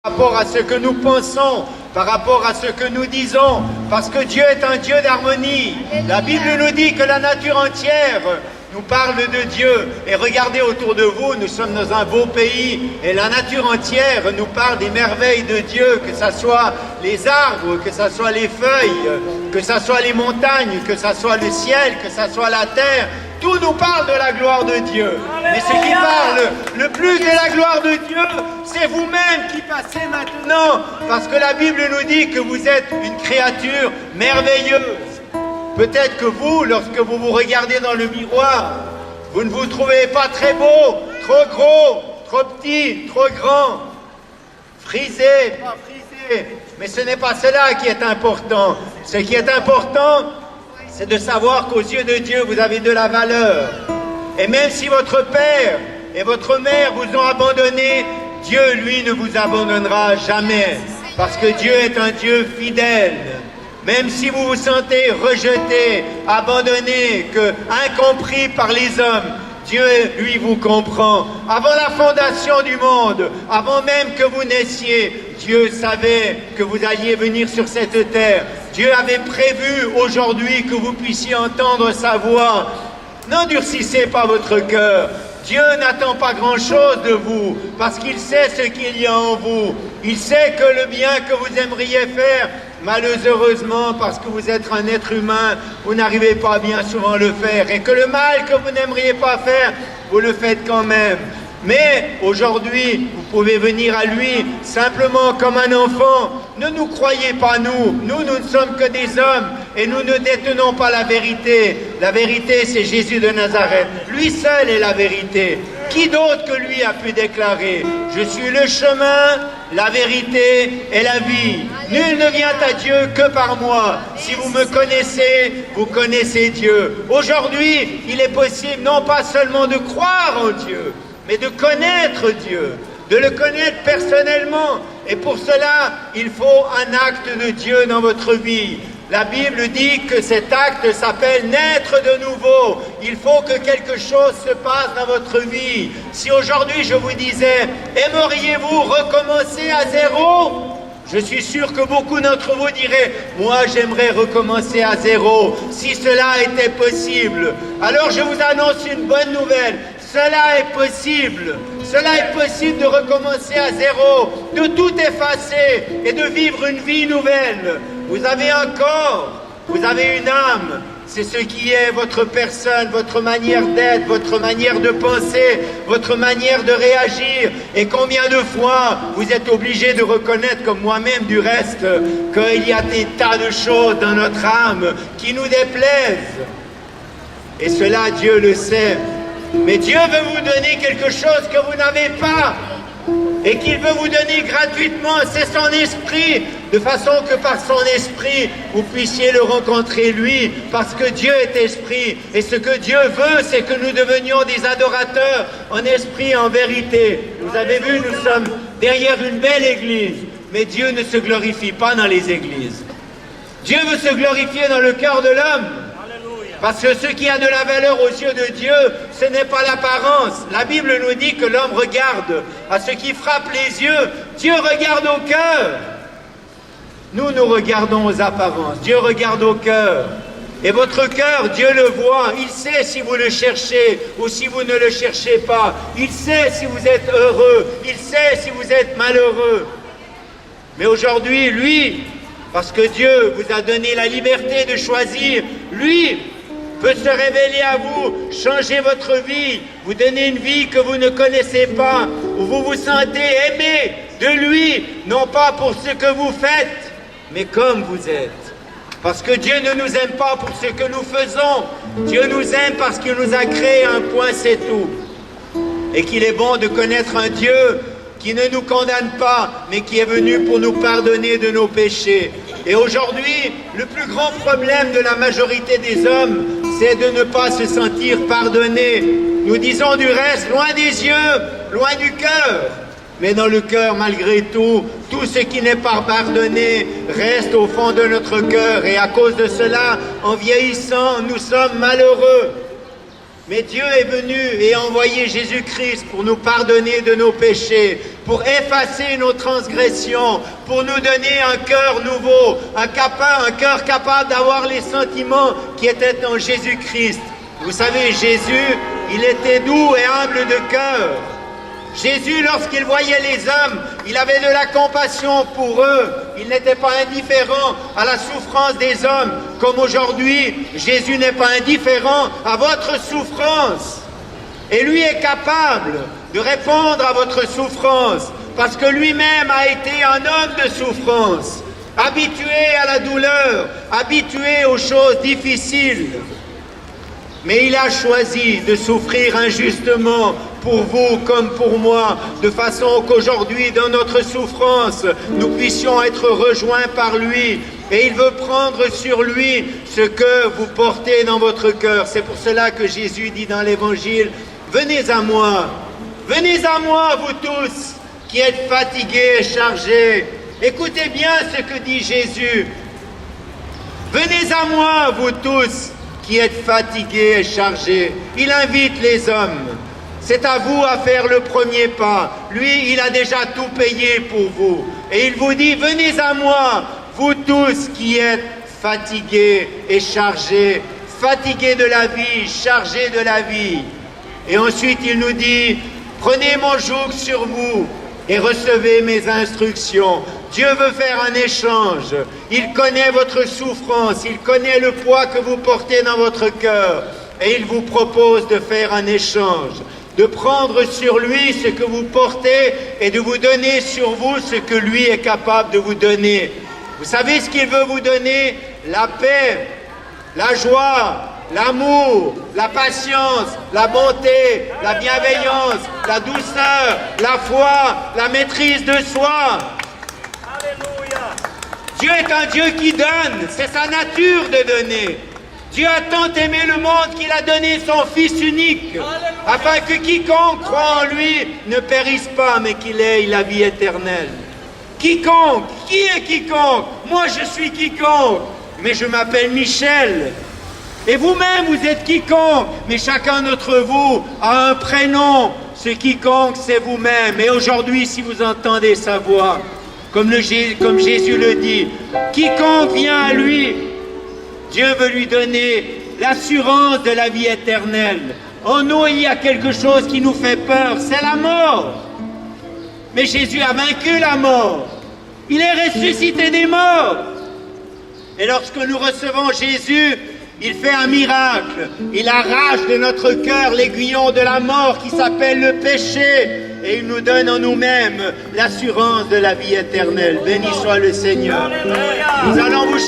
par rapport à ce que nous pensons, par rapport à ce que nous disons, parce que Dieu est un Dieu d'harmonie. La Bible nous dit que la nature entière nous parle de Dieu. Et regardez autour de vous, nous sommes dans un beau pays, et la nature entière nous parle des merveilles de Dieu, que ce soit les arbres, que ce soit les feuilles, que ce soit les montagnes, que ce soit le ciel, que ce soit la terre. Tout nous parle de la gloire de Dieu. Mais ce qui parle le plus de la gloire de Dieu, c'est vous-même qui passez maintenant. Parce que la Bible nous dit que vous êtes une créature merveilleuse. Peut-être que vous, lorsque vous vous regardez dans le miroir, vous ne vous trouvez pas très beau, trop gros, trop petit, trop grand, frisé, pas frisé. Mais ce n'est pas cela qui est important. Ce qui est important, c'est de savoir qu'aux yeux de Dieu, vous avez de la valeur. Et même si votre père et votre mère vous ont abandonné, Dieu, lui, ne vous abandonnera jamais. Parce que Dieu est un Dieu fidèle. Même si vous vous sentez rejeté, abandonné, incompris par les hommes, Dieu, lui, vous comprend. Avant la fondation du monde, avant même que vous naissiez, Dieu savait que vous alliez venir sur cette terre. Dieu avait prévu aujourd'hui que vous puissiez entendre sa voix. N'endurcissez pas votre cœur. Dieu n'attend pas grand-chose de vous, parce qu'il sait ce qu'il y a en vous. Il sait que le bien que vous aimeriez faire, malheureusement, parce que vous êtes un être humain, vous n'arrivez pas bien souvent à le faire. Et que le mal que vous n'aimeriez pas faire, vous le faites quand même. Mais aujourd'hui, vous pouvez venir à lui simplement comme un enfant. Ne nous croyez pas nous. Nous ne sommes que des hommes et nous ne détenons pas la vérité. La vérité, c'est Jésus de Nazareth. Lui seul est la vérité. Qui d'autre que lui a pu déclarer « Je suis le chemin, la vérité et la vie. Nul ne vient à Dieu que par moi. Si vous me connaissez, vous connaissez Dieu. » Aujourd'hui, il est possible non pas seulement de croire en Dieu, mais de connaître Dieu, de le connaître personnellement. Et pour cela, il faut un acte de Dieu dans votre vie. La Bible dit que cet acte s'appelle naître de nouveau. Il faut que quelque chose se passe dans votre vie. Si aujourd'hui je vous disais, aimeriez-vous recommencer à zéro ? Je suis sûr que beaucoup d'entre vous diraient, moi j'aimerais recommencer à zéro, si cela était possible. Alors je vous annonce une bonne nouvelle. Cela est possible. Cela est possible de recommencer à zéro, de tout effacer et de vivre une vie nouvelle. Vous avez un corps, vous avez une âme. C'est ce qui est votre personne, votre manière d'être, votre manière de penser, votre manière de réagir. Et combien de fois vous êtes obligé de reconnaître, comme moi-même du reste, qu'il y a des tas de choses dans notre âme qui nous déplaisent. Et cela, Dieu le sait. Mais Dieu veut vous donner quelque chose que vous n'avez pas et qu'il veut vous donner gratuitement, c'est son esprit, de façon que par son esprit, vous puissiez le rencontrer lui, parce que Dieu est esprit. Et ce que Dieu veut, c'est que nous devenions des adorateurs en esprit, en vérité. Vous avez vu, nous sommes derrière une belle église, mais Dieu ne se glorifie pas dans les églises. Dieu veut se glorifier dans le cœur de l'homme. Parce que ce qui a de la valeur aux yeux de Dieu, ce n'est pas l'apparence. La Bible nous dit que l'homme regarde à ce qui frappe les yeux. Dieu regarde au cœur. Nous, nous regardons aux apparences. Dieu regarde au cœur. Et votre cœur, Dieu le voit. Il sait si vous le cherchez ou si vous ne le cherchez pas. Il sait si vous êtes heureux. Il sait si vous êtes malheureux. Mais aujourd'hui, lui, parce que Dieu vous a donné la liberté de choisir, lui peut se révéler à vous, changer votre vie, vous donner une vie que vous ne connaissez pas, où vous vous sentez aimé de lui, non pas pour ce que vous faites, mais comme vous êtes. Parce que Dieu ne nous aime pas pour ce que nous faisons, Dieu nous aime parce qu'il nous a créé, un point c'est tout. Et qu'il est bon de connaître un Dieu qui ne nous condamne pas, mais qui est venu pour nous pardonner de nos péchés. Et aujourd'hui, le plus grand problème de la majorité des hommes, c'est de ne pas se sentir pardonné. Nous disons du reste, loin des yeux, loin du cœur. Mais dans le cœur, malgré tout, tout ce qui n'est pas pardonné reste au fond de notre cœur. Et à cause de cela, en vieillissant, nous sommes malheureux. Mais Dieu est venu et a envoyé Jésus-Christ pour nous pardonner de nos péchés, pour effacer nos transgressions, pour nous donner un cœur nouveau, un cœur capable d'avoir les sentiments qui étaient en Jésus-Christ. Vous savez, Jésus, il était doux et humble de cœur. Jésus, lorsqu'il voyait les hommes, il avait de la compassion pour eux. Il n'était pas indifférent à la souffrance des hommes. Comme aujourd'hui, Jésus n'est pas indifférent à votre souffrance. Et lui est capable de répondre à votre souffrance, parce que lui-même a été un homme de souffrance, habitué à la douleur, habitué aux choses difficiles. Mais il a choisi de souffrir injustement pour vous comme pour moi, de façon qu'aujourd'hui, dans notre souffrance, nous puissions être rejoints par lui. Et il veut prendre sur lui ce que vous portez dans votre cœur. C'est pour cela que Jésus dit dans l'Évangile, « Venez à moi, vous tous, qui êtes fatigués et chargés. » Écoutez bien ce que dit Jésus. « Venez à moi, vous tous, qui êtes fatigués et chargés. » Il invite les hommes. C'est à vous à faire le premier pas. Lui, il a déjà tout payé pour vous. Et il vous dit, venez à moi, vous tous qui êtes fatigués et chargés, fatigués de la vie, chargés de la vie. Et ensuite, il nous dit, prenez mon joug sur vous et recevez mes instructions. Dieu veut faire un échange. Il connaît votre souffrance, il connaît le poids que vous portez dans votre cœur. Et il vous propose de faire un échange, de prendre sur lui ce que vous portez et de vous donner sur vous ce que lui est capable de vous donner. Vous savez ce qu'il veut vous donner? La paix, la joie, l'amour, la patience, la bonté, la bienveillance, la douceur, la foi, la maîtrise de soi. Alléluia. Dieu est un Dieu qui donne, c'est sa nature de donner. Dieu a tant aimé le monde qu'il a donné son Fils unique, afin que quiconque croit en lui ne périsse pas, mais qu'il ait la vie éternelle. Quiconque, qui est quiconque? Moi je suis quiconque, mais je m'appelle Michel. Et vous-même, vous êtes quiconque, mais chacun d'entre vous a un prénom. Ce quiconque, c'est vous-même. Et aujourd'hui, si vous entendez sa voix, comme Jésus le dit, quiconque vient à lui, Dieu veut lui donner l'assurance de la vie éternelle. En nous, il y a quelque chose qui nous fait peur, c'est la mort. Mais Jésus a vaincu la mort. Il est ressuscité des morts. Et lorsque nous recevons Jésus, il fait un miracle. Il arrache de notre cœur l'aiguillon de la mort qui s'appelle le péché. Et il nous donne en nous-mêmes l'assurance de la vie éternelle. Béni soit le Seigneur. Nous allons vous